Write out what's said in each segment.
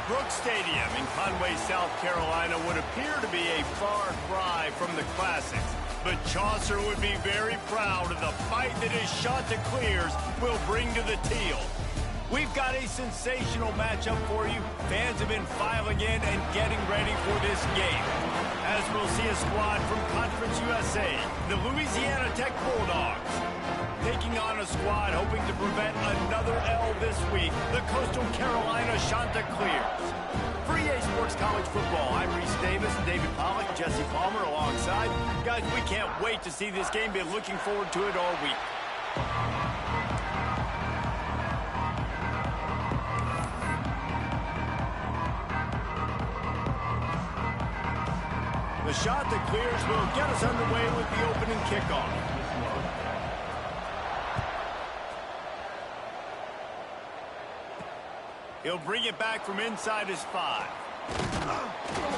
Brooks Stadium in Conway, South Carolina would appear to be a far cry from the classics, but Chaucer would be very proud of the fight that his Chanticleers will bring to the teal. We've got a sensational matchup for you. Fans have been filing in and getting ready for this game, as we'll see a squad from Conference USA, the Louisiana Tech Bulldogs, taking on a squad hoping to prevent another L this week, the Coastal Carolina Chanticleers. For EA Sports College Football, I'm Reese Davis, David Pollack, Jesse Palmer alongside. Guys, we can't wait to see this game. Been looking forward to it all week. The Chanticleers will get us underway with the opening kickoff. He'll bring it back from inside his 5.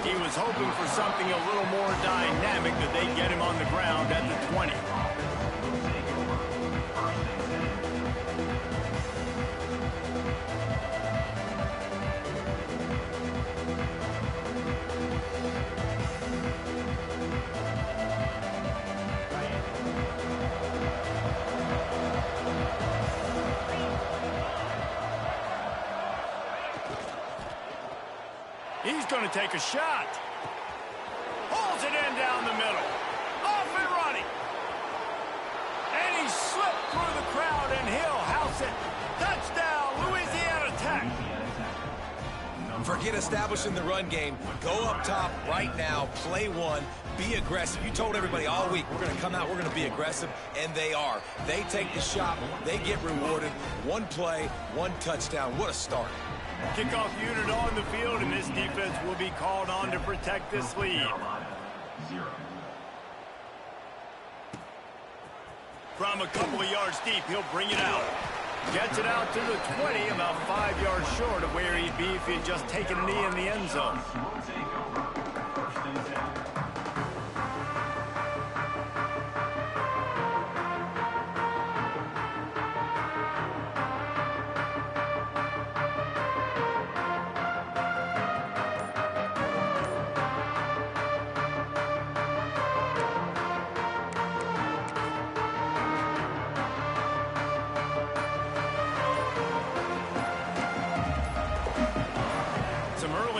He was hoping for something a little more dynamic, that they get him on the ground at the 20. He's going to take a shot. Pulls it in down the middle. Off and running. And he slipped through the crowd, and he'll house it. Touchdown, Louisiana Tech. Forget establishing the run game. Go up top right now. Play one. Be aggressive. You told everybody all week, we're going to come out, we're going to be aggressive, and they are. They take the shot. They get rewarded. One play, one touchdown. What a start. Kickoff unit on the field, and this defense will be called on to protect this lead. From a couple of yards deep, he'll bring it out. Gets it out to the 20, about 5 yards short of where he'd be if he had just taken a knee in the end zone.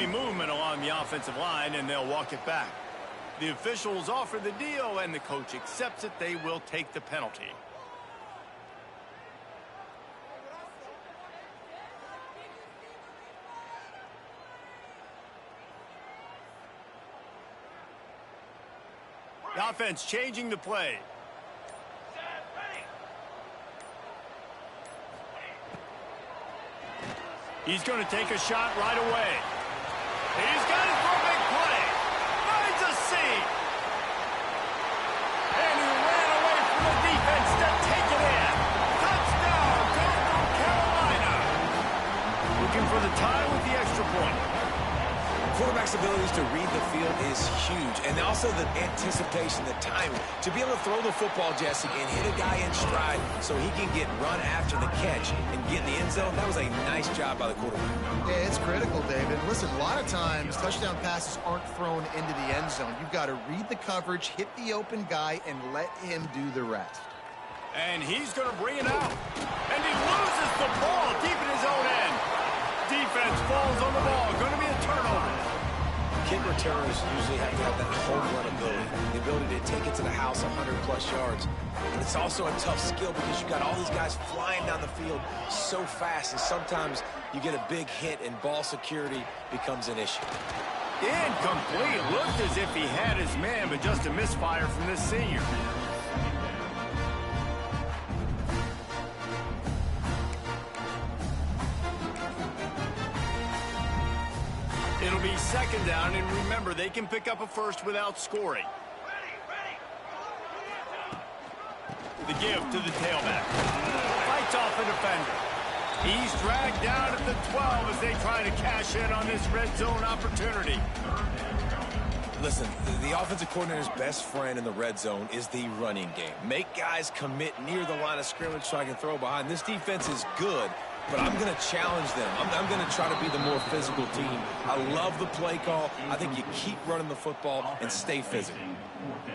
Movement along the offensive line, and they'll walk it back. The officials offer the deal, and the coach accepts it. They will take the penalty. The offense changing the play. He's going to take a shot right away. He's got it for a big play. Finds a seam. And he ran away from the defense to take it in. Touchdown, Coastal Carolina. Looking for the tie with the extra point. Quarterback's abilities to read the field is huge, and also the anticipation, the timing. To be able to throw the football, Jesse, and hit a guy in stride so he can get run after the catch and get in the end zone, that was a nice job by the quarterback. Yeah, it's critical, David. Listen, a lot of times touchdown passes aren't thrown into the end zone. You've got to read the coverage, hit the open guy, and let him do the rest. And he's going to bring it out. And he loses the ball deep in his own end. Defense falls on the ball. Going to be a turnover. Kick returners usually have to have that home run ability, the ability to take it to the house 100-plus yards. And it's also a tough skill because you've got all these guys flying down the field so fast, and sometimes you get a big hit and ball security becomes an issue. Incomplete. Looked as if he had his man, but just a misfire from this senior. It'll be second down, and remember, they can pick up a first without scoring. The give to the tailback. Fights off a defender. He's dragged down at the 12 as they try to cash in on this red zone opportunity. Listen, the offensive coordinator's best friend in the red zone is the running game. Make guys commit near the line of scrimmage so I can throw behind. This defense is good but I'm going to challenge them. I'm going to try to be the more physical team. I love the play call. I think you keep running the football and stay physical.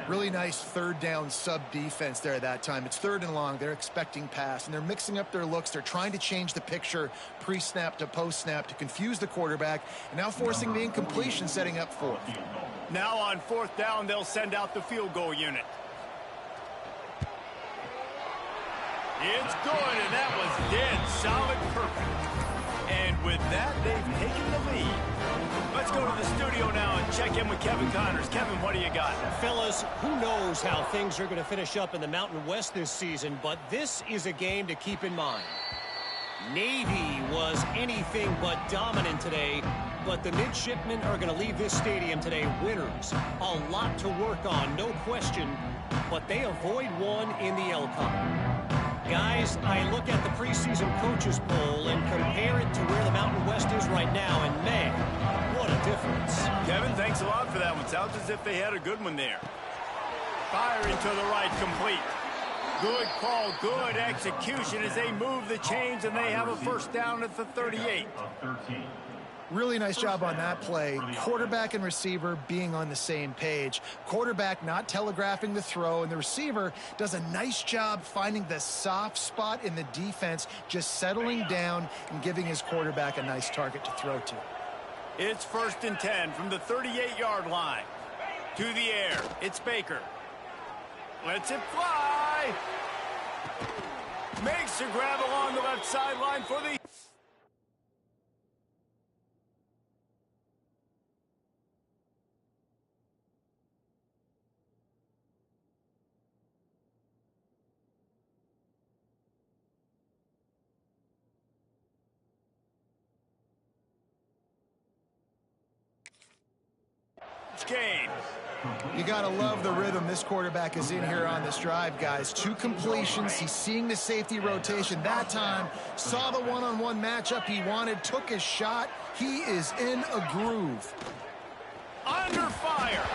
Really nice third down sub defense there that time. It's third and long. They're expecting pass, and they're mixing up their looks. They're trying to change the picture pre-snap to post-snap to confuse the quarterback, and now forcing the incompletion, setting up fourth. Now on fourth down, they'll send out the field goal unit. It's good, and that was dead solid perfect. And with that, they've taken the lead. Let's go to the studio now and check in with Kevin Connors. Kevin, what do you got? Fellas, who knows how things are going to finish up in the Mountain West this season, but this is a game to keep in mind. Navy was anything but dominant today, but the midshipmen are going to leave this stadium today winners. A lot to work on, no question, but they avoid one in the L-Cup. Guys, I look at the preseason coaches poll and compare it to where the Mountain West is right now, and man, what a difference. Kevin, thanks a lot for that one. Sounds as if they had a good one there. Firing to the right, complete. Good call, good execution as they move the chains, and they have a first down at the 38. Really nice job on that play. Quarterback and receiver being on the same page. Quarterback not telegraphing the throw, and the receiver does a nice job finding the soft spot in the defense, just settling down and giving his quarterback a nice target to throw to. It's 1st and 10 from the 38-yard line. To the air, it's Baker. Lets it fly. Makes the grab along the left sideline for the... game. You got to love the rhythm this quarterback is in here on this drive, guys. 2 completions. He's seeing the safety rotation that time. Saw the one-on-one matchup he wanted. Took his shot. He is in a groove. Under fire.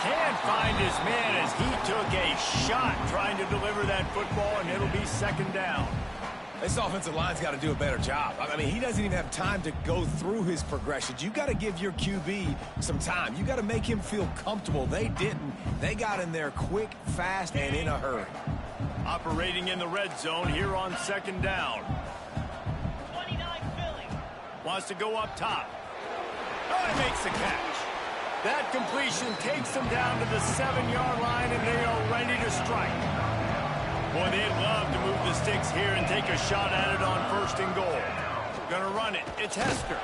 Can't find his man as he took a shot trying to deliver that football, and it'll be 2nd down. This offensive line's got to do a better job. I mean, he doesn't even have time to go through his progressions. You got to give your QB some time. You got to make him feel comfortable. They didn't. They got in there quick, fast, and in a hurry. Operating in the red zone here on 2nd down. 29 Philly. Wants to go up top. Oh, he makes the catch. That completion takes them down to the 7-yard line, and they are ready to strike. Boy, they'd love to move the sticks here and take a shot at it on 1st and goal. Gonna run it. It's Hester.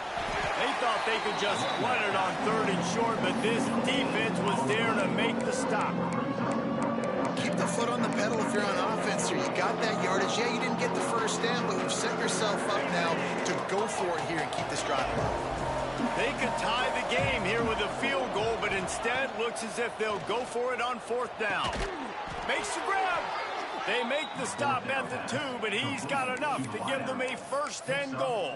They thought they could just run it on 3rd and short, but this defense was there to make the stop. Keep the foot on the pedal if you're on offense here. You got that yardage. Yeah, you didn't get the first down, but you've set yourself up now to go for it here and keep this drive alive. They could tie the game here with a field goal, but instead looks as if they'll go for it on 4th down. Makes the grab. They make the stop at the 2, but he's got enough to give them a 1st and goal.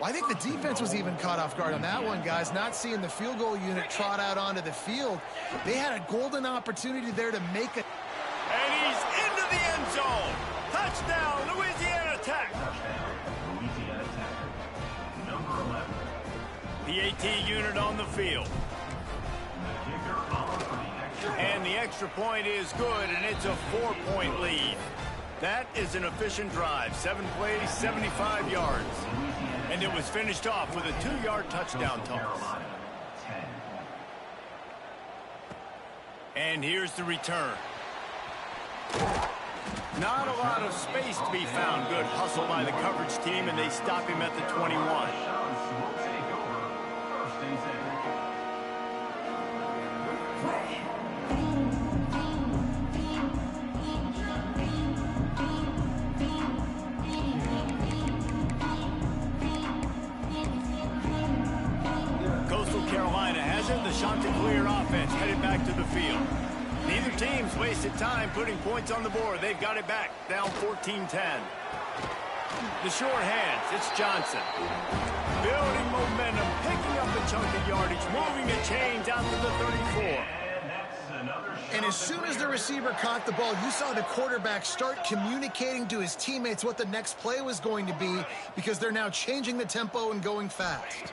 Well, I think the defense was even caught off guard on that one, guys. Not seeing the field goal unit trot out onto the field. They had a golden opportunity there to make it. And he's into the end zone. Touchdown, Louisiana Tech. The AT unit on the field. And the extra point is good, and it's a 4-point lead. That is an efficient drive. 7 plays, 75 yards. And it was finished off with a 2-yard touchdown toss. And here's the return. Not a lot of space to be found. Good hustle by the coverage team, and they stop him at the 21. The Chanticleer offense headed back to the field. Neither team's wasted time putting points on the board. They've got it back, down 14-10. The short hands, it's Johnson. Building momentum, picking up a chunk of yardage, moving the chains out to the 34. And as soon as the receiver caught the ball, you saw the quarterback start communicating to his teammates what the next play was going to be because they're now changing the tempo and going fast.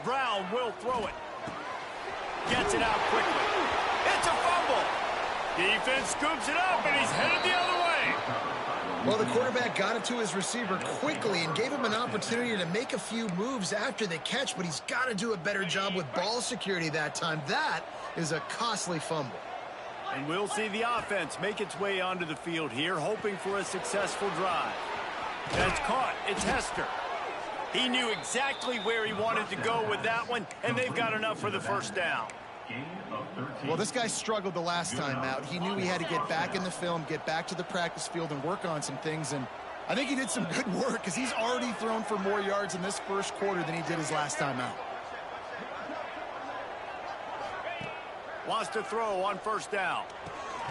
Brown will throw it. Gets it out quickly. It's a fumble. Defense scoops it up, and he's headed the other way. Well, the quarterback got it to his receiver quickly and gave him an opportunity to make a few moves after the catch, but he's got to do a better job with ball security that time. That is a costly fumble. And we'll see the offense make its way onto the field here, hoping for a successful drive. That's caught. It's Hester. He knew exactly where he wanted to go with that one, and they've got enough for the first down. Well, this guy struggled the last time out. He knew he had to get back in the film, get back to the practice field, and work on some things, and I think he did some good work because he's already thrown for more yards in this first quarter than he did his last time out. Wants to throw on first down.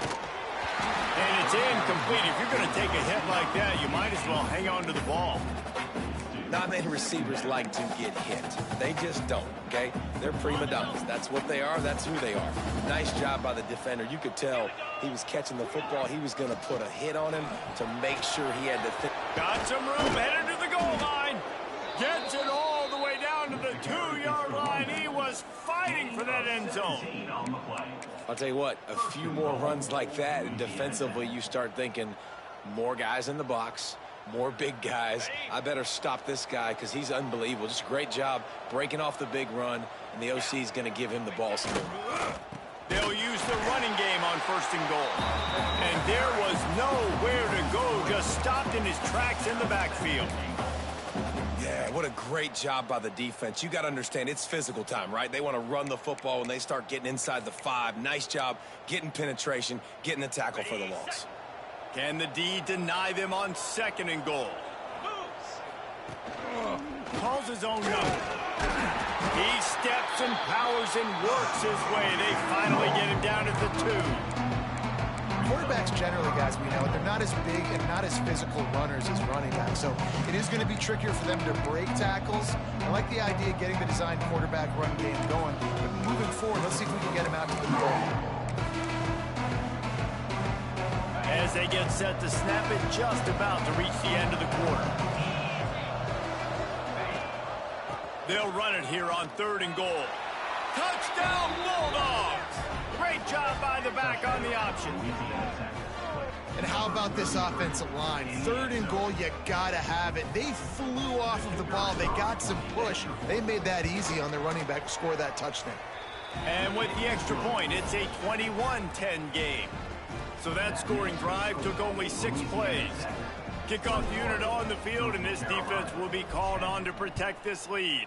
And it's incomplete. If you're going to take a hit like that, you might as well hang on to the ball. Not many receivers like to get hit. They just don't, okay? They're prima donnas. That's what they are. That's who they are. Nice job by the defender. You could tell he was catching the football. He was going to put a hit on him to make sure he had to... Got some room, headed to the goal line. Gets it all the way down to the 2-yard line. He was fighting for that end zone. I'll tell you what, a few more runs like that, and defensively you start thinking more guys in the box, more big guys. I better stop this guy because he's unbelievable. Just a great job breaking off the big run, and the OC is going to give him the ball some more. They'll use the running game on first and goal. And there was nowhere to go, just stopped in his tracks in the backfield. Yeah, what a great job by the defense. You got to understand, it's physical time, right? They want to run the football when they start getting inside the 5. Nice job getting penetration, getting the tackle for the loss. Can the D deny them on second and goal? Calls his own number. He steps and powers and works his way. They finally get him down at the 2. Quarterbacks generally, guys, we know, they're not as big and not as physical runners as running backs, so it is going to be trickier for them to break tackles. I like the idea of getting the designed quarterback run game going, but moving forward, let's see if we can get him out to the goal. As they get set to snap it, just about to reach the end of the quarter. They'll run it here on third and goal. Touchdown, Bulldogs! Great job by the back on the option. And how about this offensive line? Third and goal, you gotta have it. They flew off of the ball. They got some push. They made that easy on the running back to score that touchdown. And with the extra point, it's a 21-10 game. So that scoring drive took only 6 plays. Kickoff unit on the field, and this defense will be called on to protect this lead.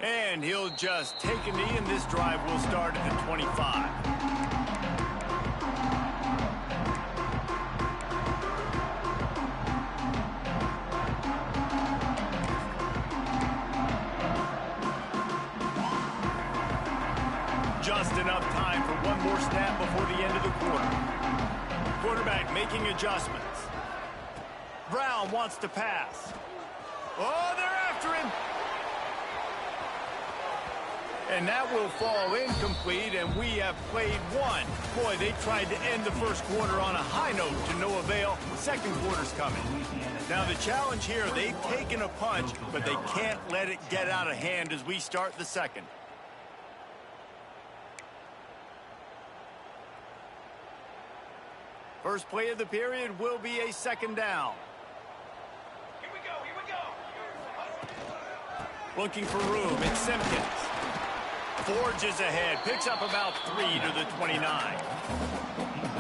And he'll just take a knee, and this drive will start at the 25. Just enough time for one more snap before the end of the quarter. Quarterback making adjustments. Brown wants to pass. Oh, they're after him. And that will fall incomplete, and we have played one. Boy, they tried to end the first quarter on a high note to no avail. Second quarter's coming. Now the challenge here, they've taken a punch, but they can't let it get out of hand as we start the second. First play of the period will be a second down. Here we go. Looking for room, it's Simpkins. Forges ahead, picks up about 3 to the 29.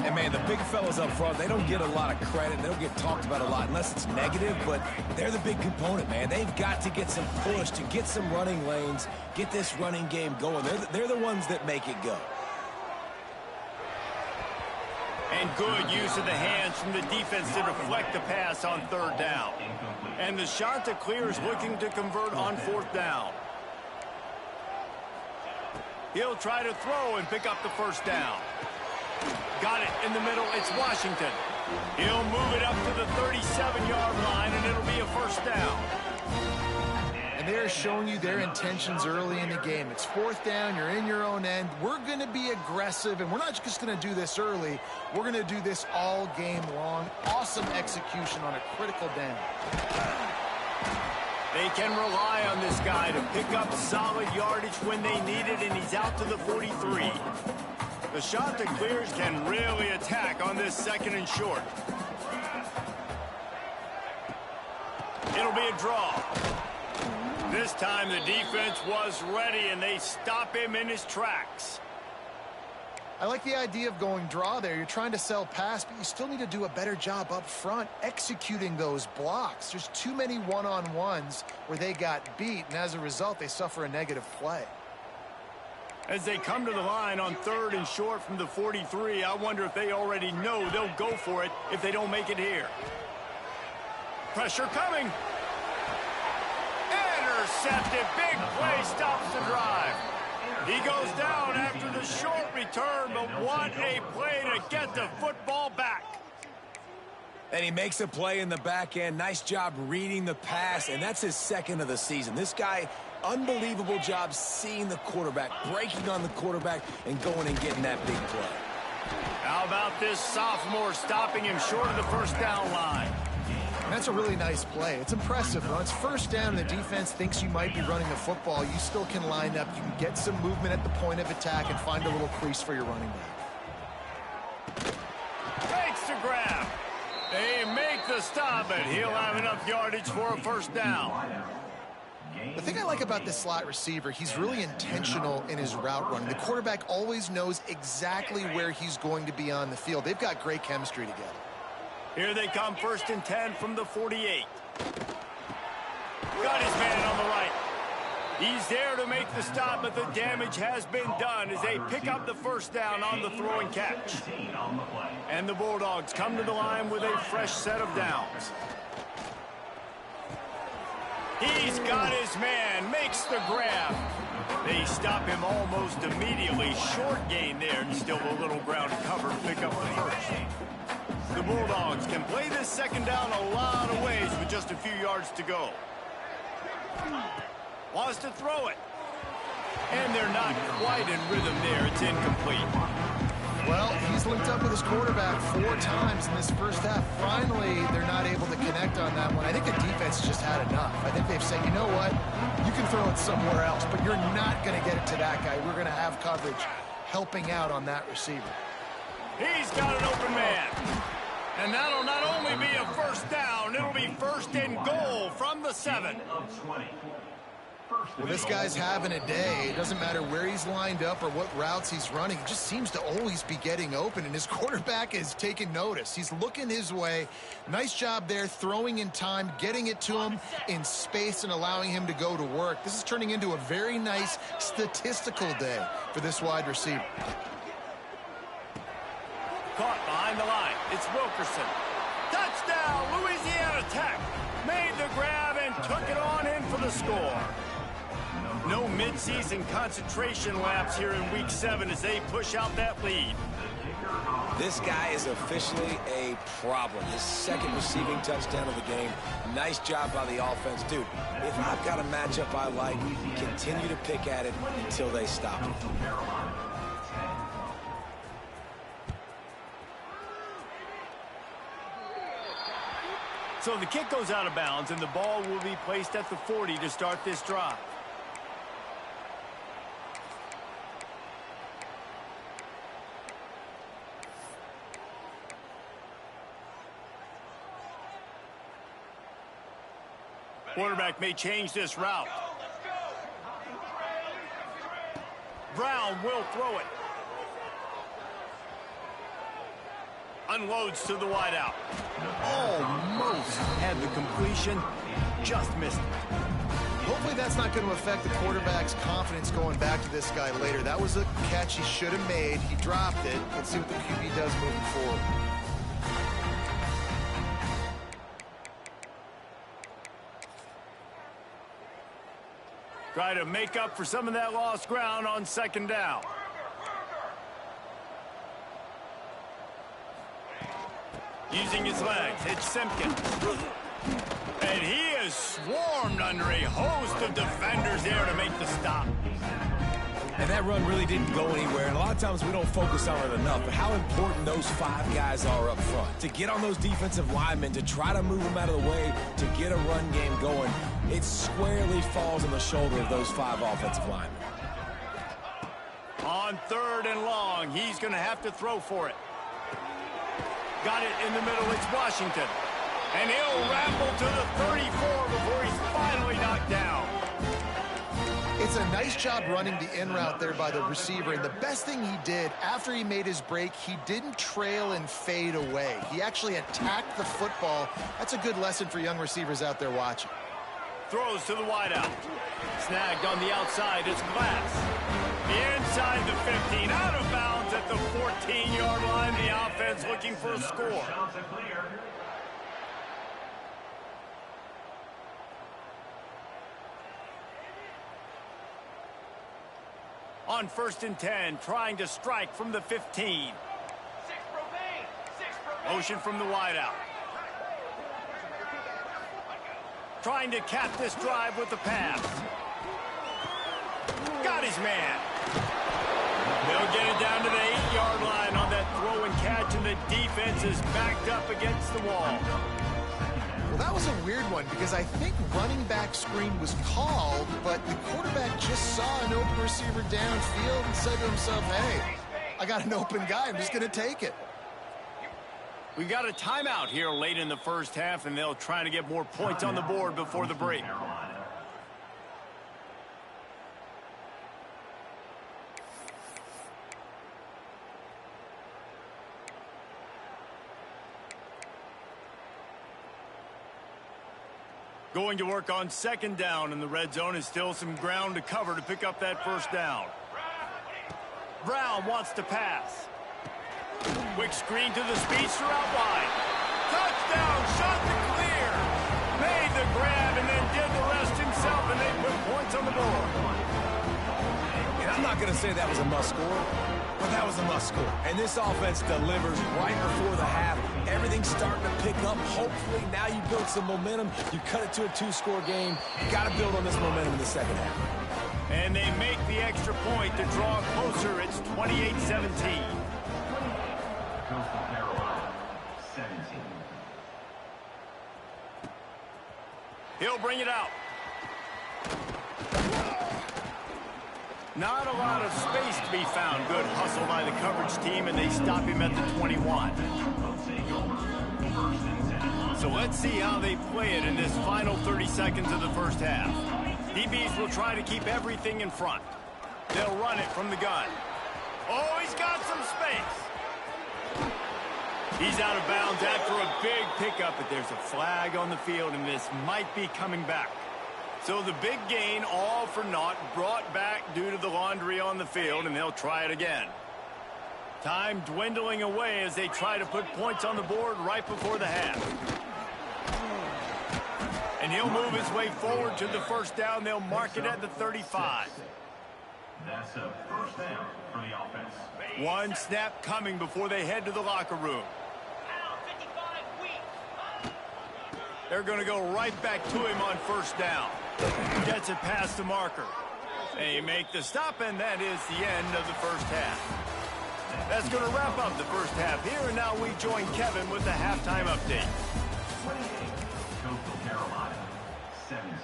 And, man, the big fellas up front, they don't get a lot of credit. They don't get talked about a lot unless it's negative, but they're the big component, man. They've got to get some push, to get some running lanes, get this running game going. They're the ones that make it go. And good use of the hands from the defense to deflect the pass on third down. And the shot to clear is looking to convert on fourth down. He'll try to throw and pick up the first down. Got it in the middle. It's Washington. He'll move it up to the 37-yard line, and it'll be a first down. And they're showing you their intentions early in the game. It's fourth down, you're in your own end. We're going to be aggressive, and we're not just going to do this early. We're going to do this all game long. Awesome execution on a critical down. They can rely on this guy to pick up solid yardage when they need it, and he's out to the 43. The shot that clears can really attack on this second and short. It'll be a draw. This time the defense was ready, and they stop him in his tracks. I like the idea of going draw there. You're trying to sell pass, but you still need to do a better job up front executing those blocks. There's too many one-on-ones where they got beat, and as a result, they suffer a negative play. As they come to the line on third and short from the 43, I wonder if they already know they'll go for it if they don't make it here. Pressure coming. Intercepted. Big play stops the drive. He goes down after the short return, but what a play to get the football back. And he makes a play in the back end. Nice job reading the pass, and that's his second of the season. This guy, unbelievable job seeing the quarterback, breaking on the quarterback, and going and getting that big play. How about this sophomore stopping him short of the first down line? That's a really nice play. It's impressive. When it's first down and the defense thinks you might be running the football, you still can line up. You can get some movement at the point of attack and find a little crease for your running back. Makes the grab. They make the stop, but he'll have enough yardage for a first down. The thing I like about this slot receiver, he's really intentional in his route running. The quarterback always knows exactly where he's going to be on the field. They've got great chemistry together. Here they come, 1st and 10 from the 48. Got his man on the right. He's there to make the stop, but the damage has been done as they pick up the first down on the throw and catch. And the Bulldogs come to the line with a fresh set of downs. He's got his man, makes the grab. They stop him almost immediately. Short gain there, and still a little ground cover to pick up the first. The Bulldogs can play this second down a lot of ways with just a few yards to go. Wants to throw it. And they're not quite in rhythm there. It's incomplete. Well, he's linked up with his quarterback 4 times in this first half. Finally, they're not able to connect on that one. I think the defense just had enough. I think they've said, you know what? You can throw it somewhere else, but you're not going to get it to that guy. We're going to have coverage helping out on that receiver. He's got an open man. And that'll not only be a first down, it'll be 1st and goal from the 7. Well, this guy's having a day. It doesn't matter where he's lined up or what routes he's running. He just seems to always be getting open, and his quarterback is taking notice. He's looking his way. Nice job there, throwing in time, getting it to him in space and allowing him to go to work. This is turning into a very nice statistical day for this wide receiver. Caught behind the line. It's Wilkerson. Touchdown, Louisiana Tech. Made the grab and took it on in for the score. No midseason concentration laps here in Week 7 as they push out that lead. This guy is officially a problem. His 2nd receiving touchdown of the game. Nice job by the offense. Dude, if I've got a matchup I like, continue to pick at it until they stop it. So the kick goes out of bounds, and the ball will be placed at the 40 to start this drive. Quarterback may change this route. Brown will throw it. Unloads to the wideout. Almost had the completion, just missed it. Hopefully that's not going to affect the quarterback's confidence going back to this guy later. That was a catch he should have made. He dropped it. Let's see what the QB does moving forward. Try to make up for some of that lost ground on 2nd down. Using his legs, it's Simpkins. And he is was swarmed under a host of defenders there to make the stop. And that run really didn't go anywhere. And a lot of times we don't focus on it enough, but how important those 5 guys are up front. To get on those defensive linemen, to try to move them out of the way, to get a run game going, it squarely falls on the shoulder of those 5 offensive linemen. On 3rd and long, he's going to have to throw for it. Got it in the middle. It's Washington. And he'll ramble to the 34 before he's finally knocked down. It's a nice job running the in route there by the receiver, and the best thing he did after he made his break, he didn't trail and fade away. He actually attacked the football. That's a good lesson for young receivers out there watching. Throws to the wideout. Snagged on the outside. It's Glass. Inside the 15, out of bounds at the 14-yard line. The offense looking for a score. On 1st and 10, trying to strike from the 15. Motion from the wideout. Trying to cap this drive with the pass. Got his man. They'll get it down to the 8-yard line on that throw and catch, and the defense is backed up against the wall. Well, that was a weird one because I think running back screen was called, but the quarterback just saw an open receiver downfield and said to himself, hey, I got an open guy. I'm just going to take it. We got a timeout here late in the first half, and they'll try to get more points on the board before the break. Going to work on 2nd down, and the red zone is still some ground to cover to pick up that 1st down. Brown wants to pass. Quick screen to the speedster out wide. Touchdown, shot to clear. Made the grab and then did the rest himself, and they put points on the board. And I'm not going to say that was a must score, but that was a must score. And this offense delivers right before the half. Everything's starting to pick up. Hopefully now you build some momentum. You cut it to a 2-score game. You got to build on this momentum in the second half. And they make the extra point to draw closer. It's 28-17. He'll bring it out. Not a lot of space to be found. Good hustle by the coverage team, and they stop him at the 21. So let's see how they play it in this final 30 seconds of the first half. DBs will try to keep everything in front. They'll run it from the gun. Oh, he's got some space. He's out of bounds after a big pickup, but there's a flag on the field, and this might be coming back. So the big gain, all for naught, brought back due to the laundry on the field, and they'll try it again. Time dwindling away as they try to put points on the board right before the half. And he'll move his way forward to the 1st down. They'll mark it at the 35. That's a 1st down for the offense. One snap coming before they head to the locker room. They're going to go right back to him on 1st down. Gets it past the marker. They make the stop, and that is the end of the first half. That's going to wrap up the first half here, and now we join Kevin with the halftime update. 28, Coastal Carolina, 17.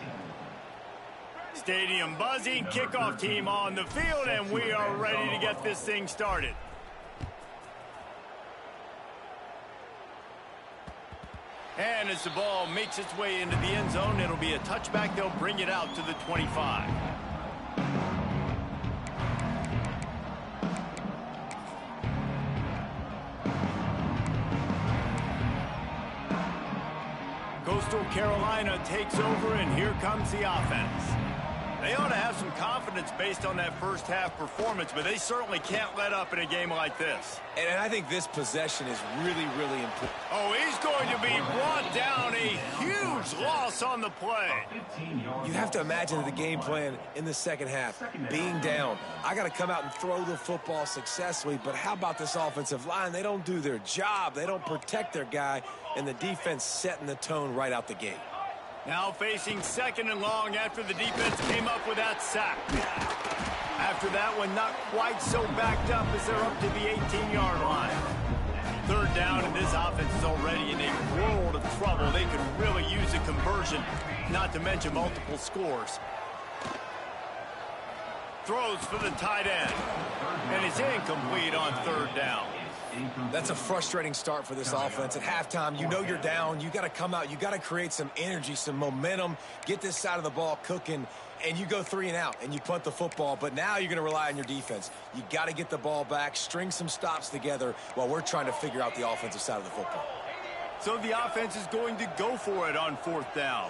Stadium buzzing, kickoff team on the field, and we are ready to get this thing started. And as the ball makes its way into the end zone, it'll be a touchback. They'll bring it out to the 25. Coastal Carolina takes over, and here comes the offense. They ought to have some confidence based on that first half performance, but they certainly can't let up in a game like this. And I think this possession is really, really important. Oh, he's going to be brought down. A huge loss on the play. You have to imagine the game plan in the second half. Being down, I got to come out and throw the football successfully, but how about this offensive line? They don't do their job. They don't protect their guy, and the defense setting the tone right out the gate. Now facing 2nd and long after the defense came up with that sack. After that one, not quite so backed up as they're up to the 18-yard line. 3rd down, and this offense is already in a world of trouble. They could really use a conversion, not to mention multiple scores. Throws for the tight end, and it's incomplete on 3rd down. That's a frustrating start for this offense. At halftime, you know you're down. You got to come out. You got to create some energy, some momentum, get this side of the ball cooking, and you go 3 and out, and you punt the football. But now you're going to rely on your defense. You got to get the ball back, string some stops together while we're trying to figure out the offensive side of the football. So the offense is going to go for it on 4th down.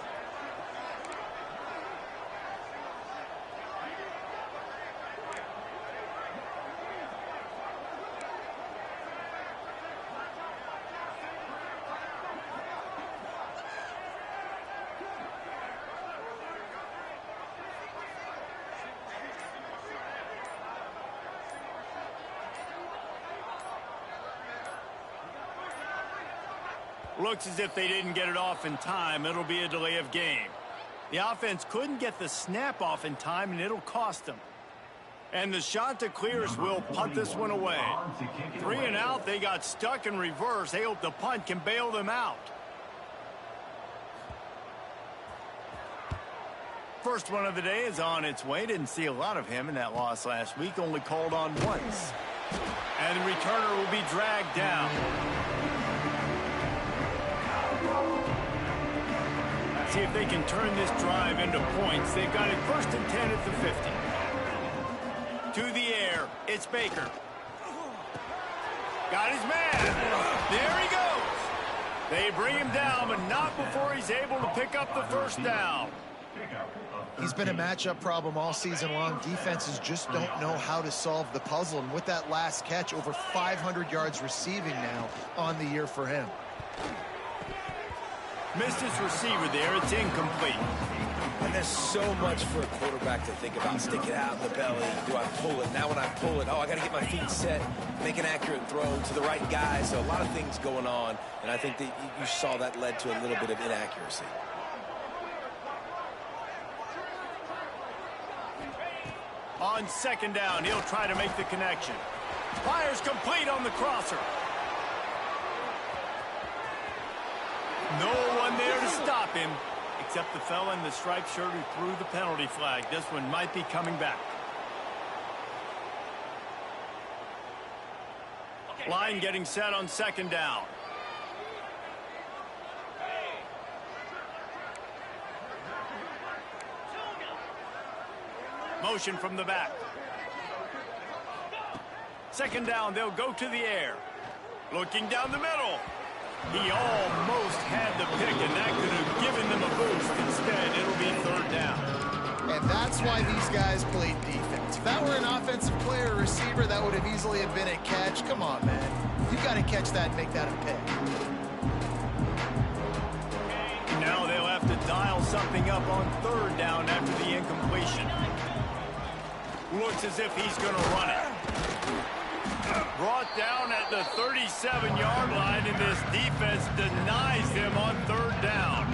Looks as if they didn't get it off in time. It'll be a delay of game. The offense couldn't get the snap off in time, and it'll cost them. And the Chanticleers will punt this one away. 3 and out. They got stuck in reverse. They hope the punt can bail them out. First one of the day is on its way. Didn't see a lot of him in that loss last week. Only called on once. And the returner will be dragged down. See if they can turn this drive into points. They've got it 1st and 10 at the 50. To the air, it's Baker. Got his man. There he goes. They bring him down, but not before he's able to pick up the 1st down. He's been a matchup problem all season long. Defenses just don't know how to solve the puzzle. And with that last catch, over 500 yards receiving now on the year for him. Missed his receiver there. It's incomplete. And there's so much for a quarterback to think about. Stick it out in the belly. Do I pull it? Now when I pull it, oh, I got to get my feet set, make an accurate throw to the right guy. So a lot of things going on. And I think that you saw that led to a little bit of inaccuracy. On 2nd down, he'll try to make the connection. Fires complete on the crosser. No one there to stop him, except the fella in the striped shirt who threw the penalty flag. This one might be coming back. Line getting set on 2nd down. Motion from the back. 2nd down, they'll go to the air. Looking down the middle. He almost had the pick, and that could have given them a boost. Instead, it'll be 3rd down. And that's why these guys played defense. If that were an offensive player or receiver, that would have easily have been a catch. Come on, man. You got to catch that and make that a pick. Now they'll have to dial something up on 3rd down after the incompletion. Looks as if he's going to run it. Brought down at the 37-yard line, and this defense denies them on 3rd down.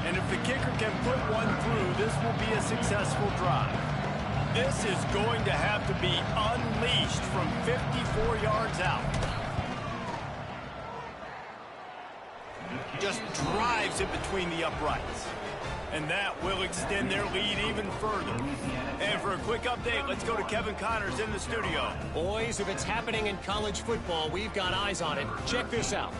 And if the kicker can put one through, this will be a successful drive. This is going to have to be unleashed from 54 yards out. Just drives it between the uprights. And that will extend their lead even further. And for a quick update, let's go to Kevin Connors in the studio. Boys, if it's happening in college football, we've got eyes on it. Check this out.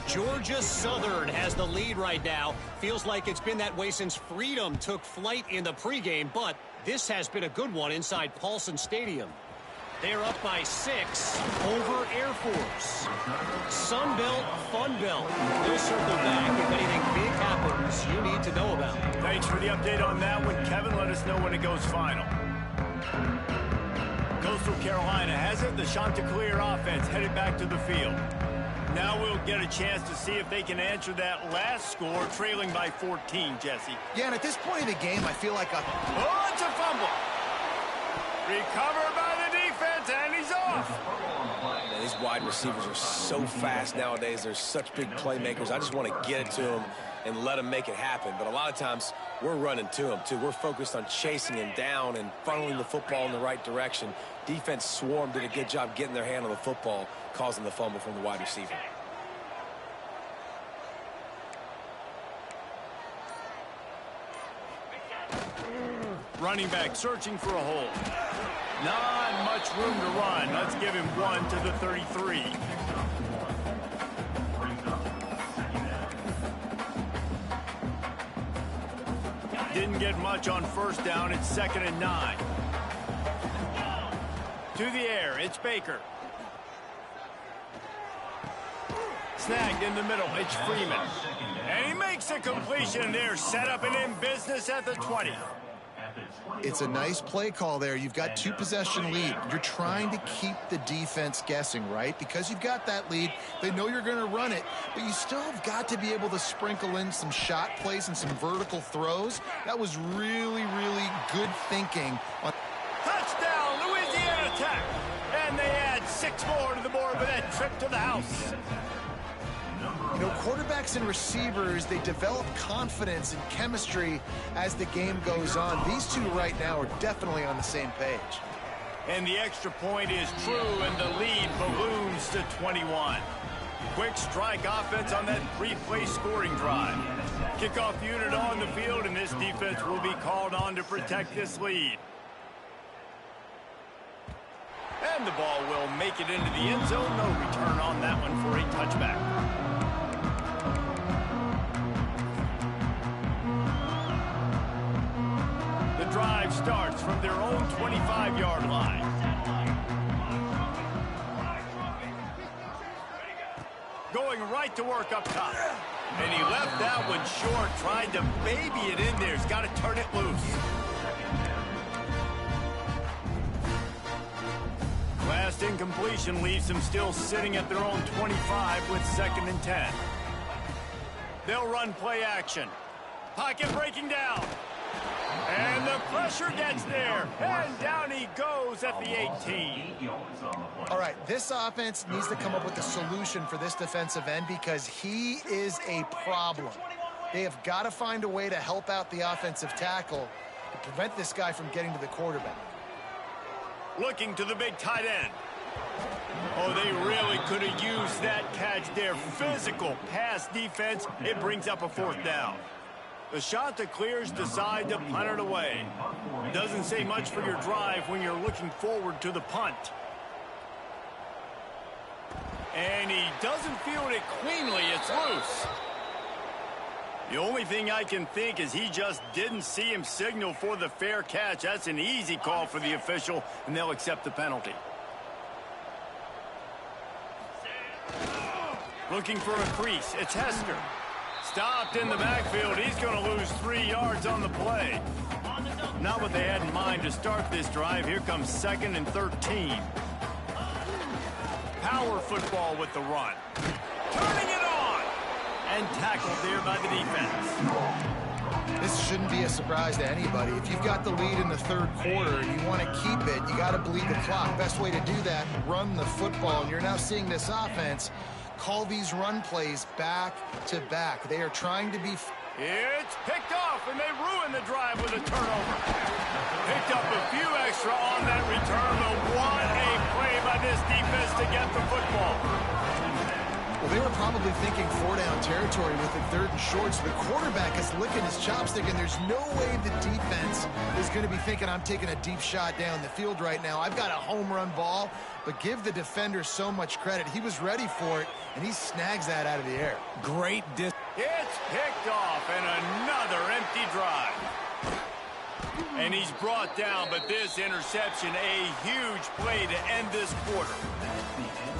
Georgia Southern has the lead right now. Feels like it's been that way since Freedom took flight in the pregame, but this has been a good one inside Paulson Stadium. They're up by 6 over Air Force. Sun Belt, Fun Belt. We'll circle back if anything big happens you need to know about. Thanks for the update on that one, Kevin. Let us know when it goes final. Coastal Carolina has it. The Chanticleer offense headed back to the field. Now we'll get a chance to see if they can answer that last score, trailing by 14, Jesse. Yeah, and at this point in the game, I feel like Oh, it's a fumble. Recovered by the defense, and he's off. These wide receivers are so fast nowadays. They're such big playmakers. I just want to get it to them and let them make it happen. But a lot of times, we're running to them, too. We're focused on chasing him down and funneling the football in the right direction. Defense swarm did a good job getting their hand on the football, causing the fumble from the wide receiver. Running back searching for a hole. Not much room to run. Let's give him 1 to the 33. Didn't get much on first down. It's 2nd and 9. To the air. It's Baker. Snagged in the middle. It's Freeman. And he makes a completion there. Set up and in business at the 20. It's a nice play call there. You've got 2-possession lead. You're trying to keep the defense guessing, right? Because you've got that lead. They know you're going to run it, but you still have got to be able to sprinkle in some shot plays and some vertical throws. That was really, really good thinking. Touchdown, Louisiana Tech. And they add 6 more to the board with that trip to the house. You know, quarterbacks and receivers, they develop confidence and chemistry as the game goes on. These two right now are definitely on the same page. And the extra point is true, and the lead balloons to 21. Quick strike offense on that 3-play scoring drive. Kickoff unit on the field, and this defense will be called on to protect this lead. And the ball will make it into the end zone. No return on that one for a touchback. The drive starts from their own 25-yard line. Going right to work up top. And he left that one short, tried to baby it in there. He's got to turn it loose. Last incompletion leaves them still sitting at their own 25 with 2nd and 10. They'll run play action. Pocket breaking down. And the pressure gets there. And down he goes at the 18. All right, this offense needs to come up with a solution for this defensive end because he is a problem. They have got to find a way to help out the offensive tackle to prevent this guy from getting to the quarterback. Looking to the big tight end. Oh, they really could have used that catch there. Physical pass defense. It brings up a 4th down. The shot that clears decide to punt it away. Doesn't say much for your drive when you're looking forward to the punt. And he doesn't field it cleanly. It's loose. The only thing I can think is he just didn't see him signal for the fair catch. That's an easy call for the official, and they'll accept the penalty. Looking for a crease. It's Hester. Stopped in the backfield. He's going to lose 3 yards on the play. Not what they had in mind to start this drive. Here comes 2nd and 13. Power football with the run. Turning it on. And tackled there by the defense. This shouldn't be a surprise to anybody. If you've got the lead in the 3rd quarter and you want to keep it, you got to bleed the clock. Best way to do that, run the football. And you're now seeing this offense call these run plays back to back. They are trying to be... It's picked off, and they ruin the drive with a turnover. Picked up a few extra on that return, but what a play by this defense to get the football. Well, they were probably thinking 4-down territory with it 3rd and short, so the quarterback is licking his chops thinking there's no way the defense is going to be thinking I'm taking a deep shot down the field right now. I've got a home run ball, but give the defender so much credit. He was ready for it, and he snags that out of the air. Great distance. It's picked off, and another empty drive. And he's brought down, but this interception, a huge play to end this quarter.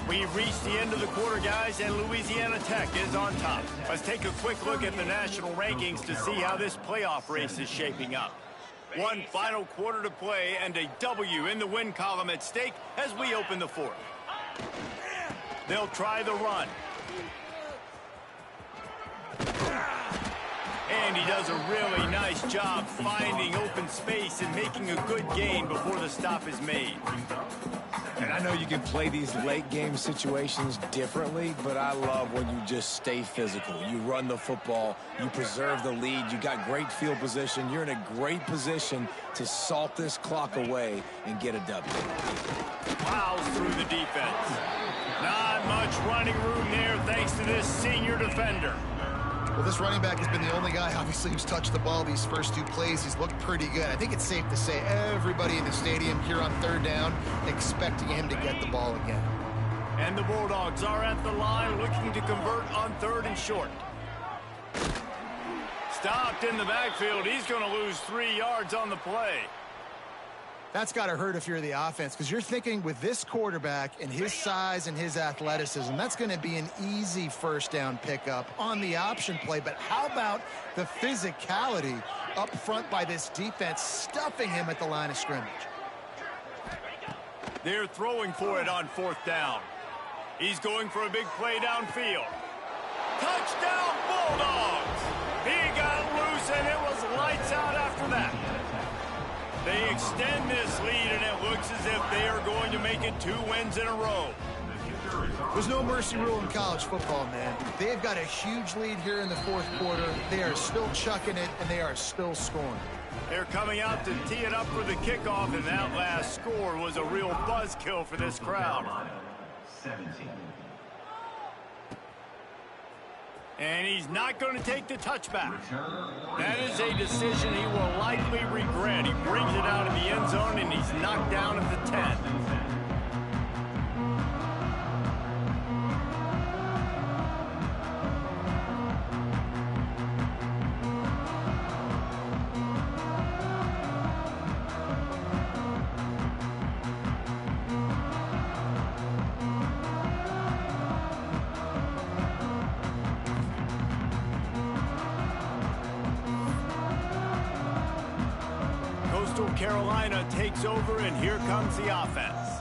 We've reached the end of the quarter, guys, and Louisiana Tech is on top. Let's take a quick look at the national rankings to see how this playoff race is shaping up. One final quarter to play, and a W in the win column at stake as we open the 4th. They'll try the run. And he does a really nice job finding open space and making a good gain before the stop is made. And I know you can play these late game situations differently, but I love when you just stay physical. You run the football, you preserve the lead, you got great field position. You're in a great position to salt this clock away and get a W. Plows through the defense. Not much running room there thanks to this senior defender. Well, this running back has been the only guy, obviously, who's touched the ball these first 2 plays. He's looked pretty good. I think it's safe to say everybody in the stadium here on 3rd down expecting him to get the ball again. And the Bulldogs are at the line looking to convert on 3rd and short. Stopped in the backfield. He's going to lose 3 yards on the play. That's got to hurt if you're the offense, because you're thinking with this quarterback and his size and his athleticism, that's going to be an easy 1st down pickup on the option play. But how about the physicality up front by this defense, stuffing him at the line of scrimmage? They're throwing for it on 4th down. He's going for a big play downfield. Touchdown, Bulldogs! He got loose, and it was lights out after that. They extend this lead, and it looks as if they are going to make it 2 wins in a row. There's no mercy rule in college football, man. They've got a huge lead here in the 4th quarter. They are still chucking it, and they are still scoring. They're coming out to tee it up for the kickoff, and that last score was a real buzzkill for this crowd. 17. And he's not going to take the touchback. That is a decision he will likely regret. He brings it out of the end zone, and he's knocked down at the 10. Carolina takes over, and here comes the offense.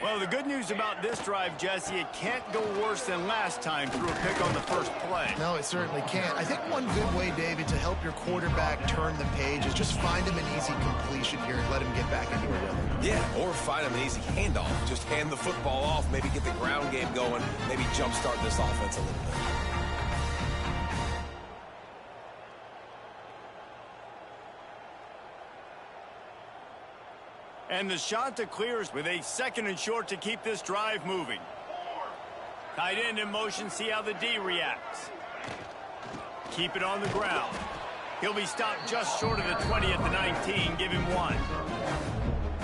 Well, the good news about this drive, Jesse, it can't go worse than last time through a pick on the first play. No, it certainly can't. I think one good way, David, to help your quarterback turn the page is just find him an easy completion here and let him get back into a rhythm. Yeah, or find him an easy handoff. Just hand the football off, maybe get the ground game going, maybe jumpstart this offense a little bit. And the shot to clears with a 2nd and short to keep this drive moving. Tight end in motion, see how the D reacts. Keep it on the ground. He'll be stopped just short of the 20 at the 19. Give him 1.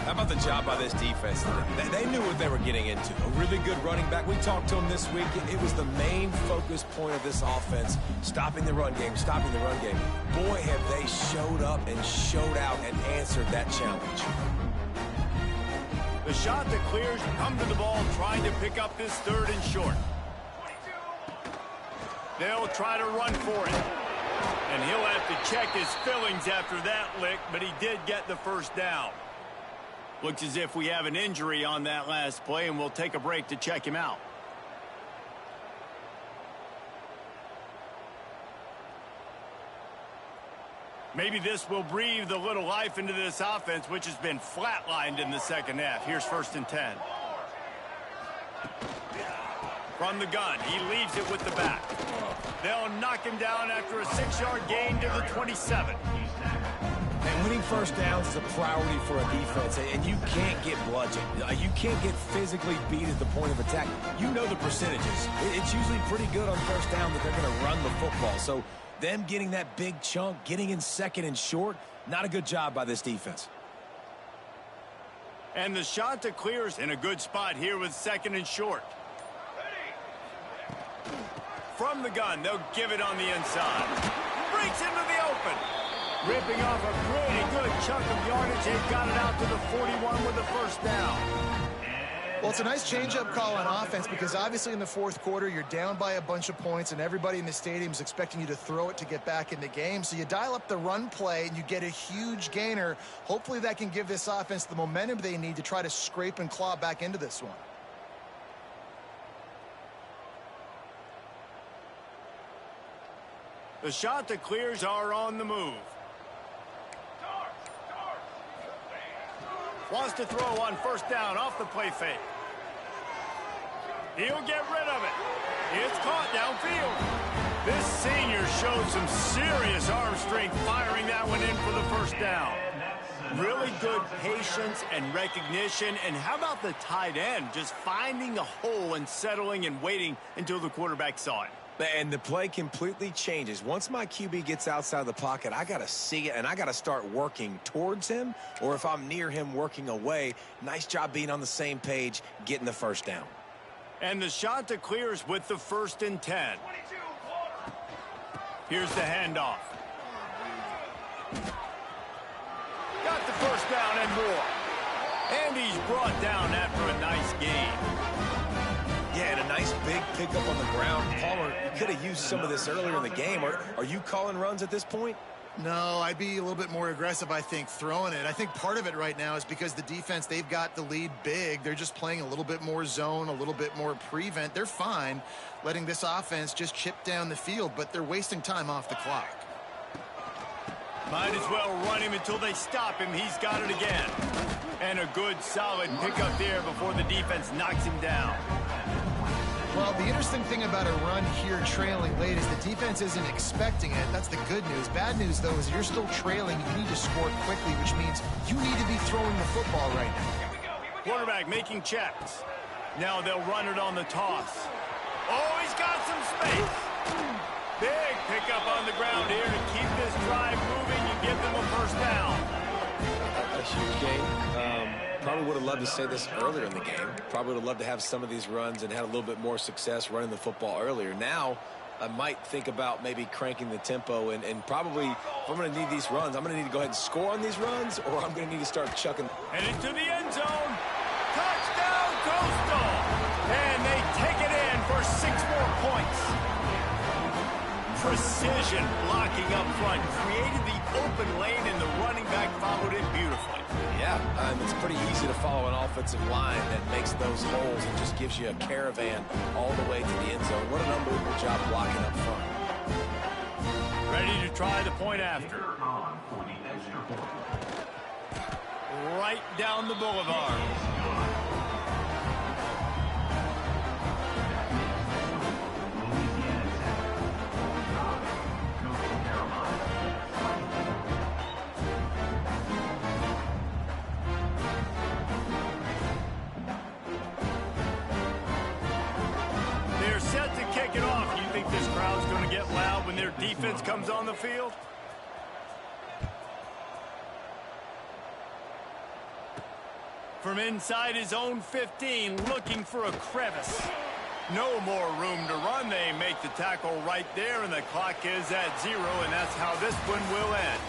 How about the job by this defense? They knew what they were getting into. A really good running back. We talked to him this week. It was the main focus point of this offense, stopping the run game, stopping the run game. Boy, have they showed up and showed out and answered that challenge. The shot that clears, come to the ball, trying to pick up this 3rd and short. They'll try to run for it. And he'll have to check his fillings after that lick, but he did get the 1st down. Looks as if we have an injury on that last play, and we'll take a break to check him out. Maybe this will breathe a little life into this offense, which has been flatlined in the 2nd half. Here's 1st and 10. From the gun, he leaves it with the back. They'll knock him down after a 6-yard gain to the 27. And winning 1st downs is a priority for a defense, and you can't get bludgeoned. You can't get physically beat at the point of attack. You know the percentages. It's usually pretty good on 1st down that they're going to run the football. So them getting that big chunk, getting in 2nd and short, not a good job by this defense. And the shot to clears in a good spot here with 2nd and short. From the gun, they'll give it on the inside. Breaks into the open. Ripping off a pretty good chunk of yardage. They've got it out to the 41 with the 1st down. Well, it's a nice change-up call on offense because obviously in the 4th quarter, you're down by a bunch of points and everybody in the stadium is expecting you to throw it to get back in the game. So you dial up the run play and you get a huge gainer. Hopefully that can give this offense the momentum they need to try to scrape and claw back into this one. The shot that clears are on the move. Wants to throw on 1st down off the play fake. He'll get rid of it. It's caught downfield. This senior showed some serious arm strength firing that one in for the first down. Really good patience and recognition. And how about the tight end just finding a hole and settling and waiting until the quarterback saw it? And the play completely changes. Once my QB gets outside of the pocket, I got to see it, and I got to start working towards him, or if I'm near him, working away. Nice job being on the same page, getting the first down. And the shot to clears with the 1st and 10. Here's the handoff. Got the first down and more. And he's brought down after a nice gain. Yeah, and a nice big pickup on the ground. Palmer, you could have used some of this earlier in the game. Are you calling runs at this point? No, I'd be a little bit more aggressive, I think, throwing it. I think part of it right now is because the defense, they've got the lead big. They're just playing a little bit more zone, a little bit more prevent. They're fine letting this offense just chip down the field, but they're wasting time off the clock. Might as well run him until they stop him. He's got it again. And a good, solid pickup there before the defense knocks him down. Well, the interesting thing about a run here trailing late is the defense isn't expecting it. That's the good news. Bad news, though, is you're still trailing. You need to score quickly, which means you need to be throwing the football right now. Quarterback making checks. Now they'll run it on the toss. Oh, he's got some space. Big pickup on the ground here to keep this drive moving and give them a first down. A huge game. Probably would have loved to say this earlier in the game. Probably would have loved to have some of these runs and had a little bit more success running the football earlier. Now, I might think about maybe cranking the tempo and probably, if I'm going to need these runs, I'm going to need to go ahead and score on these runs, or I'm going to need to start chucking. And into the end zone. Touchdown, Coastal. And they take it in for 6 more points. Precision blocking up front created the open lane, and the running back followed it beautifully. Yeah, it's pretty easy to follow an offensive line that makes those holes and just gives you a caravan all the way to the end zone. What an unbelievable job blocking up front. Ready to try the point after. Right down the boulevard. Kick it off. You think this crowd's going to get loud when their defense comes on the field? From inside his own 15, looking for a crevice. No more room to run. They make the tackle right there, and the clock is at 0, and that's how this one will end.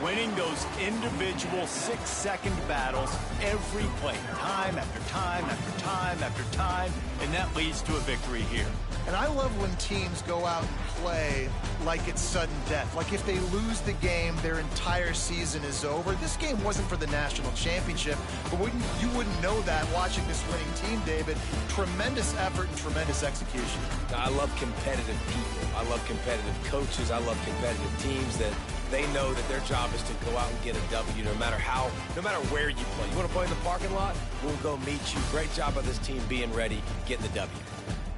Winning those individual 6-second battles every play, time after time after time after time, and that leads to a victory here. And I love when teams go out and play like it's sudden death. Like if they lose the game, their entire season is over. This game wasn't for the national championship, but you wouldn't know that watching this winning team, David. Tremendous effort and tremendous execution. I love competitive people. I love competitive coaches. I love competitive teams that they know that their job is to go out and get a W no matter where you play. You want to play in the parking lot? We'll go meet you. Great job by this team being ready, getting the W.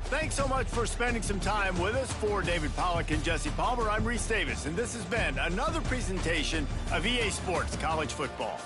Thanks so much for spending some time with us. For David Pollack and Jesse Palmer, I'm Reese Davis, and this has been another presentation of EA Sports College Football.